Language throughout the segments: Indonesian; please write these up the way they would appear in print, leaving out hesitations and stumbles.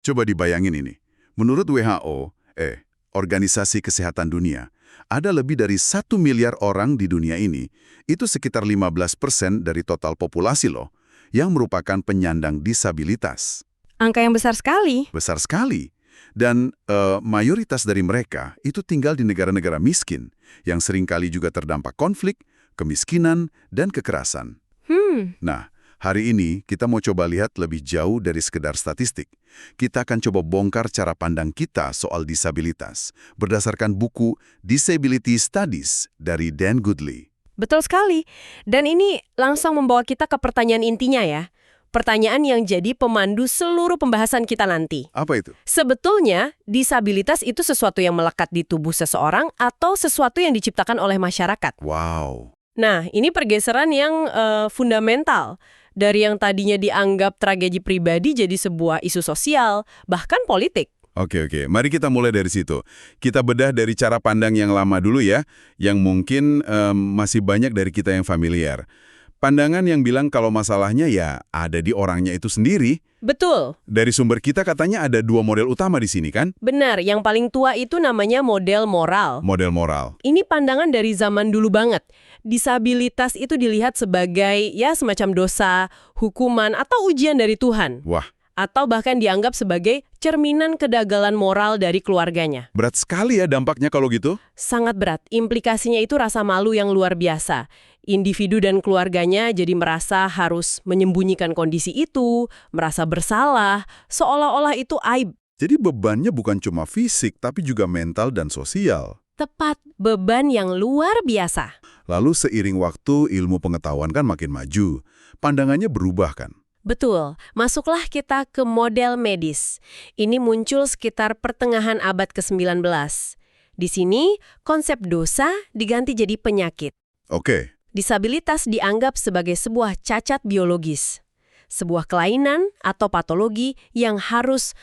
Coba dibayangin ini. Menurut WHO, Organisasi Kesehatan Dunia, ada lebih dari 1 miliar orang di dunia ini, itu sekitar 15% dari total populasi loh, yang merupakan penyandang disabilitas. Angka yang besar sekali. Besar sekali. Dan mayoritas dari mereka itu tinggal di negara-negara miskin, yang seringkali juga terdampak konflik, kemiskinan, dan kekerasan. Nah, hari ini kita mau coba lihat lebih jauh dari sekedar statistik. Kita akan coba bongkar cara pandang kita soal disabilitas berdasarkan buku Disability Studies dari Dan Goodley. Betul sekali. Dan ini langsung membawa kita ke pertanyaan intinya ya. Pertanyaan yang jadi pemandu seluruh pembahasan kita nanti. Apa itu? Sebetulnya, disabilitas itu sesuatu yang melekat di tubuh seseorang atau sesuatu yang diciptakan oleh masyarakat. Wow. Nah, ini pergeseran yang fundamental. Dari yang tadinya dianggap tragedi pribadi jadi sebuah isu sosial, bahkan politik. Oke. Mari kita mulai dari situ. Kita bedah dari cara pandang yang lama dulu ya, yang mungkin masih banyak dari kita yang familiar. Pandangan yang bilang kalau masalahnya ya ada di orangnya itu sendiri. Betul. Dari sumber kita katanya ada 2 model utama di sini kan? Benar, yang paling tua itu namanya model moral. Model moral. Ini pandangan dari zaman dulu banget. Disabilitas itu dilihat sebagai ya semacam dosa, hukuman, atau ujian dari Tuhan. Wah. Atau bahkan dianggap sebagai cerminan kedagalan moral dari keluarganya. Berat sekali ya dampaknya kalau gitu? Sangat berat. Implikasinya itu rasa malu yang luar biasa. Individu dan keluarganya jadi merasa harus menyembunyikan kondisi itu, merasa bersalah, seolah-olah itu aib. Jadi bebannya bukan cuma fisik, tapi juga mental dan sosial. Tepat, beban yang luar biasa. Lalu seiring waktu, ilmu pengetahuan kan makin maju. Pandangannya berubah kan? Betul, masuklah kita ke model medis. Ini muncul sekitar pertengahan abad ke-19. Di sini, konsep dosa diganti jadi penyakit. Oke. Disabilitas dianggap sebagai sebuah cacat biologis. Sebuah kelainan atau patologi yang harus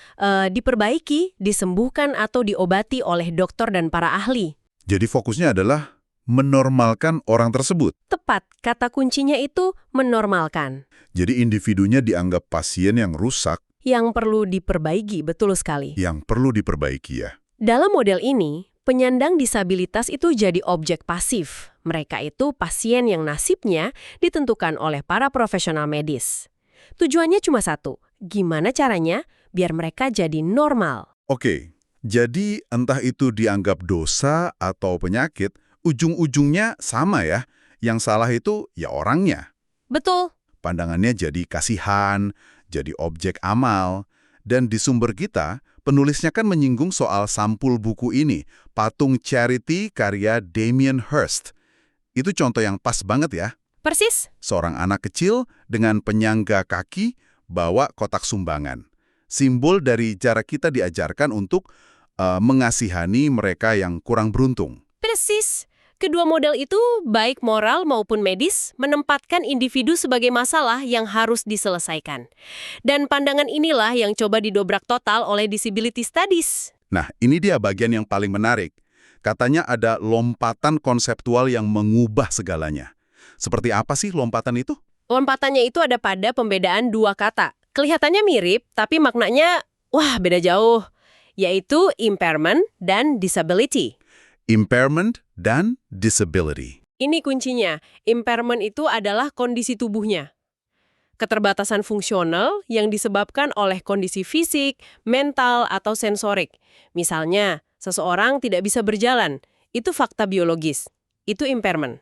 diperbaiki, disembuhkan atau diobati oleh dokter dan para ahli. Jadi fokusnya adalah menormalkan orang tersebut. Tepat, kata kuncinya itu menormalkan. Jadi individunya dianggap pasien yang rusak. Yang perlu diperbaiki, betul sekali. Yang perlu diperbaiki ya. Dalam model ini, penyandang disabilitas itu jadi objek pasif. Mereka itu pasien yang nasibnya ditentukan oleh para profesional medis. Tujuannya cuma satu, gimana caranya biar mereka jadi normal. Oke, jadi entah itu dianggap dosa atau penyakit, ujung-ujungnya sama ya. Yang salah itu ya orangnya. Betul. Pandangannya jadi kasihan, jadi objek amal. Dan di sumber kita, penulisnya kan menyinggung soal sampul buku ini, Patung Charity karya Damien Hirst. Itu contoh yang pas banget ya. Persis. Seorang anak kecil dengan penyangga kaki bawa kotak sumbangan. Simbol dari cara kita diajarkan untuk mengasihani mereka yang kurang beruntung. Persis. Kedua model itu, baik moral maupun medis, menempatkan individu sebagai masalah yang harus diselesaikan. Dan pandangan inilah yang coba didobrak total oleh Disability Studies. Nah, ini dia bagian yang paling menarik. Katanya ada lompatan konseptual yang mengubah segalanya. Seperti apa sih lompatan itu? Lompatannya itu ada pada pembedaan dua kata. Kelihatannya mirip, tapi maknanya, wah beda jauh. Yaitu impairment dan disability. Impairment dan disability. Ini kuncinya. Impairment itu adalah kondisi tubuhnya. Keterbatasan fungsional yang disebabkan oleh kondisi fisik, mental, atau sensorik. Misalnya, seseorang tidak bisa berjalan. Itu fakta biologis. Itu impairment.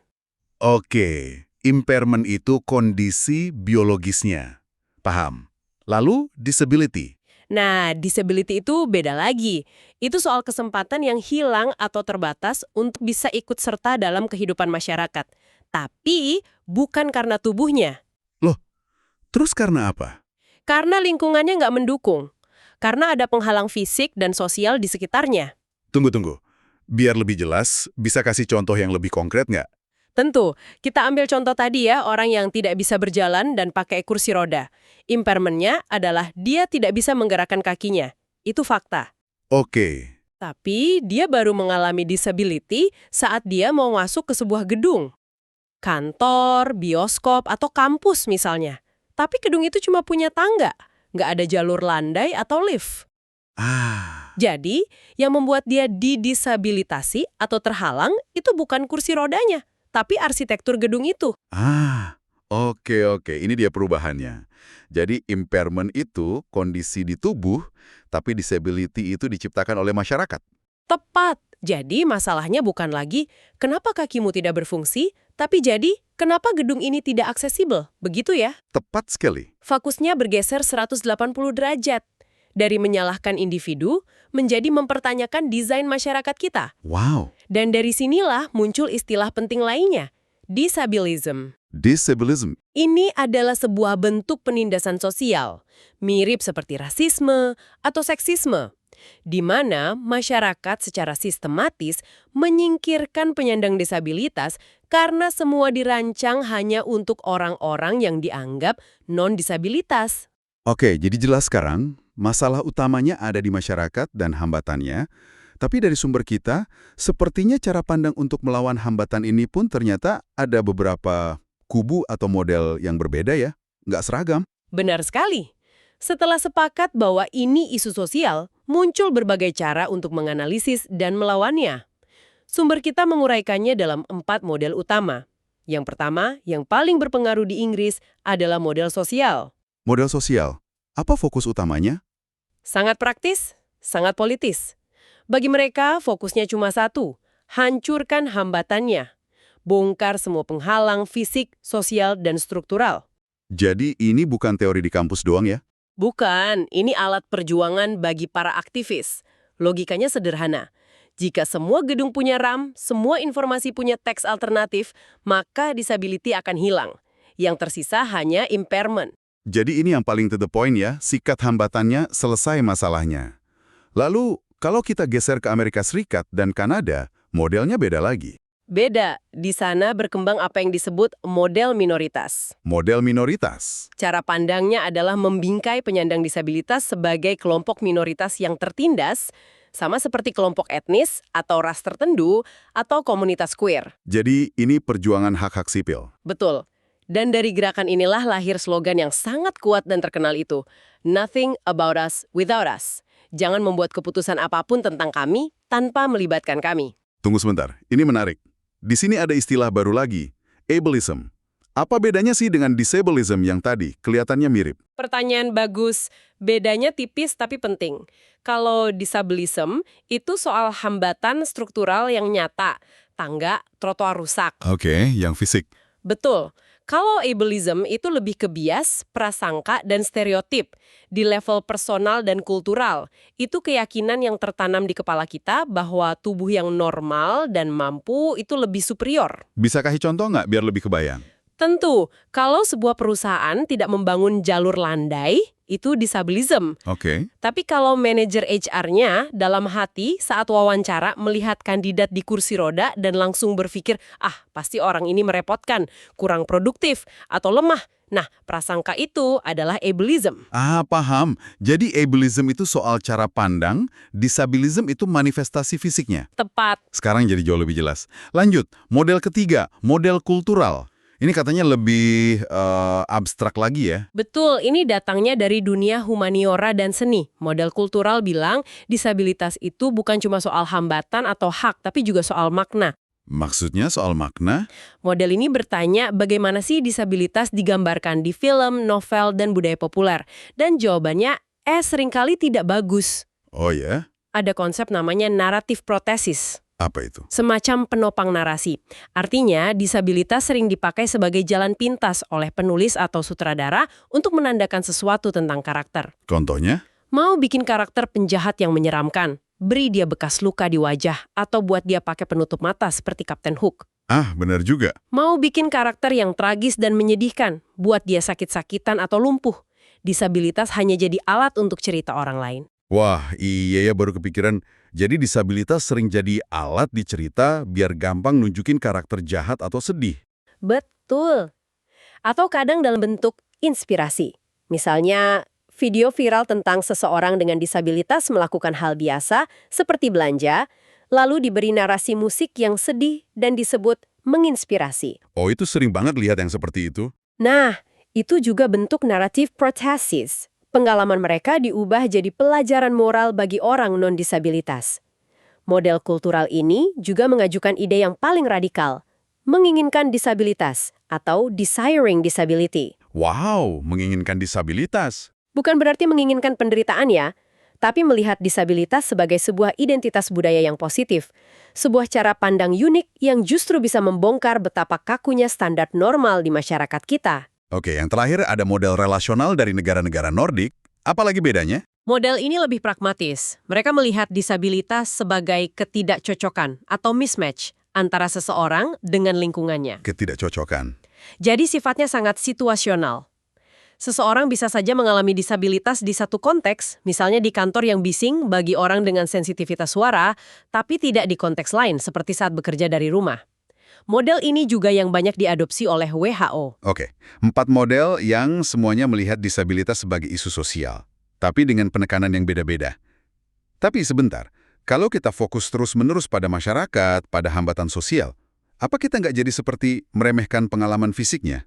Oke, impairment itu kondisi biologisnya. Paham. Lalu disability. Nah, disability itu beda lagi. Itu soal kesempatan yang hilang atau terbatas untuk bisa ikut serta dalam kehidupan masyarakat. Tapi bukan karena tubuhnya. Loh, terus karena apa? Karena lingkungannya nggak mendukung. Karena ada penghalang fisik dan sosial di sekitarnya. Tunggu. Biar lebih jelas, bisa kasih contoh yang lebih konkret nggak? Tentu, kita ambil contoh tadi ya, orang yang tidak bisa berjalan dan pakai kursi roda. Impairment-nya adalah dia tidak bisa menggerakkan kakinya. Itu fakta. Oke. Tapi dia baru mengalami disability saat dia mau masuk ke sebuah gedung. Kantor, bioskop, atau kampus misalnya. Tapi gedung itu cuma punya tangga. nggak ada jalur landai atau lift. Ah, Jadi, yang membuat dia didisabilitasi atau terhalang itu bukan kursi rodanya, tapi arsitektur gedung itu. oke. Ini dia perubahannya. Jadi impairment itu kondisi di tubuh, tapi disability itu diciptakan oleh masyarakat. Tepat. Jadi, masalahnya bukan lagi kenapa kakimu tidak berfungsi, tapi jadi kenapa gedung ini tidak aksesibel. Begitu ya? Tepat sekali. Fokusnya bergeser 180 derajat. Dari menyalahkan individu, menjadi mempertanyakan desain masyarakat kita. Wow. Dan dari sinilah muncul istilah penting lainnya, disabilism. Disabilism. Ini adalah sebuah bentuk penindasan sosial, mirip seperti rasisme atau seksisme, di mana masyarakat secara sistematis menyingkirkan penyandang disabilitas karena semua dirancang hanya untuk orang-orang yang dianggap non-disabilitas. Oke, jadi jelas sekarang, masalah utamanya ada di masyarakat dan hambatannya, tapi dari sumber kita, sepertinya cara pandang untuk melawan hambatan ini pun ternyata ada beberapa kubu atau model yang berbeda ya, nggak seragam. Benar sekali. Setelah sepakat bahwa ini isu sosial, muncul berbagai cara untuk menganalisis dan melawannya. Sumber kita menguraikannya dalam 4 model utama. Yang pertama, yang paling berpengaruh di Inggris adalah model sosial. Model sosial, apa fokus utamanya? Sangat praktis, sangat politis. Bagi mereka, fokusnya cuma satu, hancurkan hambatannya. Bongkar semua penghalang fisik, sosial, dan struktural. Jadi ini bukan teori di kampus doang ya? Bukan, ini alat perjuangan bagi para aktivis. Logikanya sederhana. Jika semua gedung punya RAM, semua informasi punya teks alternatif, maka disability akan hilang. Yang tersisa hanya impairment. Jadi ini yang paling to the point ya, sikat hambatannya, selesai masalahnya. Lalu, kalau kita geser ke Amerika Serikat dan Kanada, modelnya beda lagi. Beda, di sana berkembang apa yang disebut model minoritas. Model minoritas. Cara pandangnya adalah membingkai penyandang disabilitas sebagai kelompok minoritas yang tertindas, sama seperti kelompok etnis atau ras tertentu atau komunitas queer. Jadi ini perjuangan hak-hak sipil. Betul. Dan dari gerakan inilah lahir slogan yang sangat kuat dan terkenal itu, "Nothing about us without us." Jangan membuat keputusan apapun tentang kami tanpa melibatkan kami. Tunggu sebentar, ini menarik. Di sini ada istilah baru lagi, ableism. Apa bedanya sih dengan disableism yang tadi? Kelihatannya mirip. Pertanyaan bagus. Bedanya tipis tapi penting. Kalau disableism, itu soal hambatan struktural yang nyata. Tangga, trotoar rusak. Oke, yang fisik. Betul. Kalau ableism itu lebih ke bias, prasangka, dan stereotip. Di level personal dan kultural, itu keyakinan yang tertanam di kepala kita bahwa tubuh yang normal dan mampu itu lebih superior. Bisa kasih contoh nggak biar lebih kebayang? Tentu, kalau sebuah perusahaan tidak membangun jalur landai, itu disableism. Oke. Tapi kalau manajer HR-nya dalam hati saat wawancara melihat kandidat di kursi roda dan langsung berpikir, pasti orang ini merepotkan, kurang produktif, atau lemah. Nah, prasangka itu adalah ableism. Paham. Jadi ableism itu soal cara pandang, disabilism itu manifestasi fisiknya. Tepat. Sekarang jadi jauh lebih jelas. Lanjut, model ketiga, model kultural. Ini katanya lebih abstrak lagi ya. Betul, ini datangnya dari dunia humaniora dan seni. Model kultural bilang disabilitas itu bukan cuma soal hambatan atau hak, tapi juga soal makna. Maksudnya soal makna? Model ini bertanya bagaimana sih disabilitas digambarkan di film, novel, dan budaya populer. Dan jawabannya, seringkali tidak bagus. Oh ya? Ada konsep namanya naratif protesis. Apa itu? Semacam penopang narasi. Artinya, disabilitas sering dipakai sebagai jalan pintas oleh penulis atau sutradara untuk menandakan sesuatu tentang karakter. Contohnya? Mau bikin karakter penjahat yang menyeramkan, beri dia bekas luka di wajah, atau buat dia pakai penutup mata seperti Kapten Hook. Benar juga. Mau bikin karakter yang tragis dan menyedihkan, buat dia sakit-sakitan atau lumpuh. Disabilitas hanya jadi alat untuk cerita orang lain. Wah, iya ya baru kepikiran. Jadi disabilitas sering jadi alat di cerita biar gampang nunjukin karakter jahat atau sedih. Betul. Atau kadang dalam bentuk inspirasi. Misalnya, video viral tentang seseorang dengan disabilitas melakukan hal biasa seperti belanja, lalu diberi narasi musik yang sedih dan disebut menginspirasi. Oh, itu sering banget lihat yang seperti itu. Nah, itu juga bentuk naratif protesis. Pengalaman mereka diubah jadi pelajaran moral bagi orang non-disabilitas. Model kultural ini juga mengajukan ide yang paling radikal, menginginkan disabilitas atau desiring disability. Wow, menginginkan disabilitas. Bukan berarti menginginkan penderitaan ya, tapi melihat disabilitas sebagai sebuah identitas budaya yang positif, sebuah cara pandang unik yang justru bisa membongkar betapa kakunya standar normal di masyarakat kita. Oke, yang terakhir ada model relasional dari negara-negara Nordik. Apalagi bedanya? Model ini lebih pragmatis. Mereka melihat disabilitas sebagai ketidakcocokan atau mismatch antara seseorang dengan lingkungannya. Ketidakcocokan. Jadi sifatnya sangat situasional. Seseorang bisa saja mengalami disabilitas di satu konteks, misalnya di kantor yang bising bagi orang dengan sensitivitas suara, tapi tidak di konteks lain seperti saat bekerja dari rumah. Model ini juga yang banyak diadopsi oleh WHO. Oke, 4 model yang semuanya melihat disabilitas sebagai isu sosial, tapi dengan penekanan yang beda-beda. Tapi sebentar, kalau kita fokus terus-menerus pada masyarakat, pada hambatan sosial, apa kita nggak jadi seperti meremehkan pengalaman fisiknya?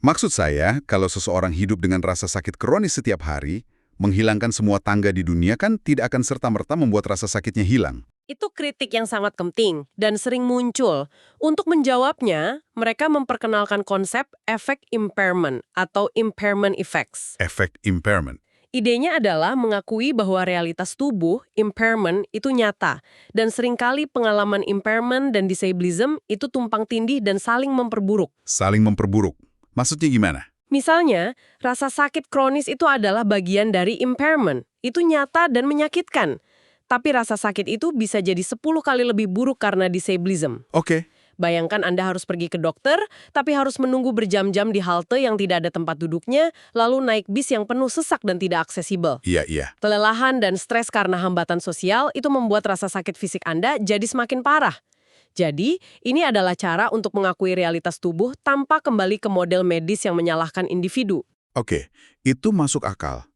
Maksud saya, kalau seseorang hidup dengan rasa sakit kronis setiap hari, menghilangkan semua tangga di dunia kan tidak akan serta-merta membuat rasa sakitnya hilang. Itu kritik yang sangat penting dan sering muncul. Untuk menjawabnya, mereka memperkenalkan konsep efek impairment atau impairment effects. Efek impairment. Idenya adalah mengakui bahwa realitas tubuh, impairment, itu nyata. Dan seringkali pengalaman impairment dan disablism itu tumpang tindih dan saling memperburuk. Saling memperburuk. Maksudnya gimana? Misalnya, rasa sakit kronis itu adalah bagian dari impairment. Itu nyata dan menyakitkan. Tapi rasa sakit itu bisa jadi 10 kali lebih buruk karena disablism. Oke. Bayangkan Anda harus pergi ke dokter, tapi harus menunggu berjam-jam di halte yang tidak ada tempat duduknya, lalu naik bis yang penuh sesak dan tidak aksesibel. Iya. Kelelahan dan stres karena hambatan sosial itu membuat rasa sakit fisik Anda jadi semakin parah. Jadi, ini adalah cara untuk mengakui realitas tubuh tanpa kembali ke model medis yang menyalahkan individu. Oke, itu masuk akal.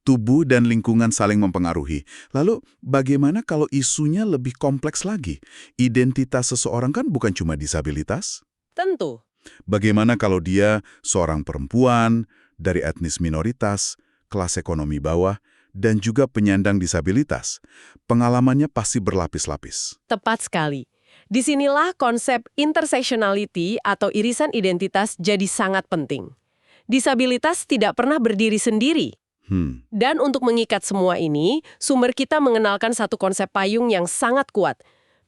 Tubuh dan lingkungan saling mempengaruhi. Lalu, bagaimana kalau isunya lebih kompleks lagi? Identitas seseorang kan bukan cuma disabilitas. Tentu. Bagaimana kalau dia seorang perempuan, dari etnis minoritas, kelas ekonomi bawah, dan juga penyandang disabilitas? Pengalamannya pasti berlapis-lapis. Tepat sekali. Disinilah konsep intersectionality atau irisan identitas jadi sangat penting. Disabilitas tidak pernah berdiri sendiri. Dan untuk mengikat semua ini, sumber kita mengenalkan satu konsep payung yang sangat kuat.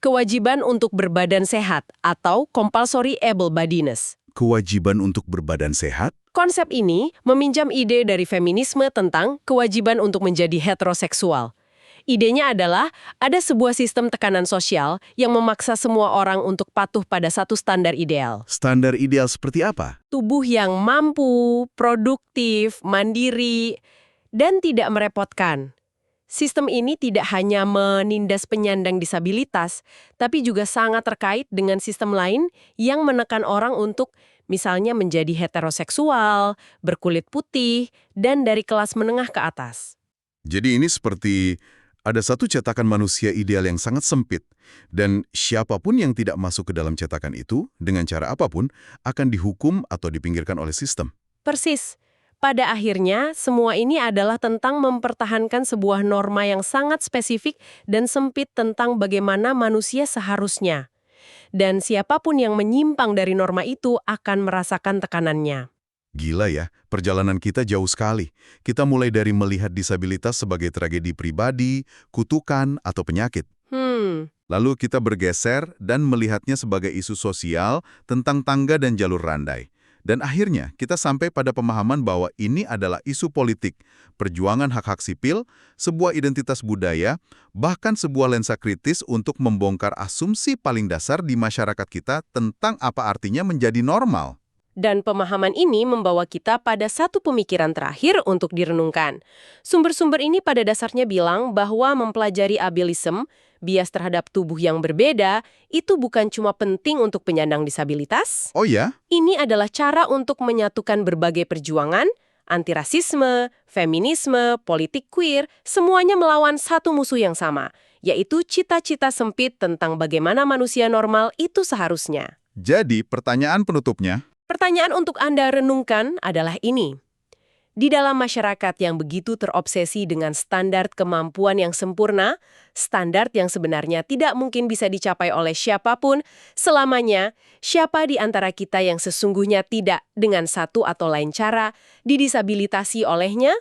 Kewajiban untuk berbadan sehat atau compulsory able-bodiedness. Kewajiban untuk berbadan sehat? Konsep ini meminjam ide dari feminisme tentang kewajiban untuk menjadi heteroseksual. Idenya adalah ada sebuah sistem tekanan sosial yang memaksa semua orang untuk patuh pada satu standar ideal. Standar ideal seperti apa? Tubuh yang mampu, produktif, mandiri, dan tidak merepotkan. Sistem ini tidak hanya menindas penyandang disabilitas, tapi juga sangat terkait dengan sistem lain yang menekan orang untuk misalnya menjadi heteroseksual, berkulit putih, dan dari kelas menengah ke atas. Jadi ini seperti ada satu cetakan manusia ideal yang sangat sempit, dan siapapun yang tidak masuk ke dalam cetakan itu, dengan cara apapun, akan dihukum atau dipinggirkan oleh sistem. Persis. Pada akhirnya, semua ini adalah tentang mempertahankan sebuah norma yang sangat spesifik dan sempit tentang bagaimana manusia seharusnya. Dan siapapun yang menyimpang dari norma itu akan merasakan tekanannya. Gila ya, perjalanan kita jauh sekali. Kita mulai dari melihat disabilitas sebagai tragedi pribadi, kutukan, atau penyakit. Lalu kita bergeser dan melihatnya sebagai isu sosial tentang tangga dan jalur randai. Dan akhirnya kita sampai pada pemahaman bahwa ini adalah isu politik, perjuangan hak-hak sipil, sebuah identitas budaya, bahkan sebuah lensa kritis untuk membongkar asumsi paling dasar di masyarakat kita tentang apa artinya menjadi normal. Dan pemahaman ini membawa kita pada satu pemikiran terakhir untuk direnungkan. Sumber-sumber ini pada dasarnya bilang bahwa mempelajari ableism, bias terhadap tubuh yang berbeda, itu bukan cuma penting untuk penyandang disabilitas. Oh ya? Ini adalah cara untuk menyatukan berbagai perjuangan, antirasisme, feminisme, politik queer, semuanya melawan satu musuh yang sama, yaitu cita-cita sempit tentang bagaimana manusia normal itu seharusnya. Jadi, pertanyaan penutupnya? Pertanyaan untuk Anda renungkan adalah ini. Di dalam masyarakat yang begitu terobsesi dengan standar kemampuan yang sempurna, standar yang sebenarnya tidak mungkin bisa dicapai oleh siapapun, selamanya, siapa di antara kita yang sesungguhnya tidak dengan satu atau lain cara didisabilitasi olehnya?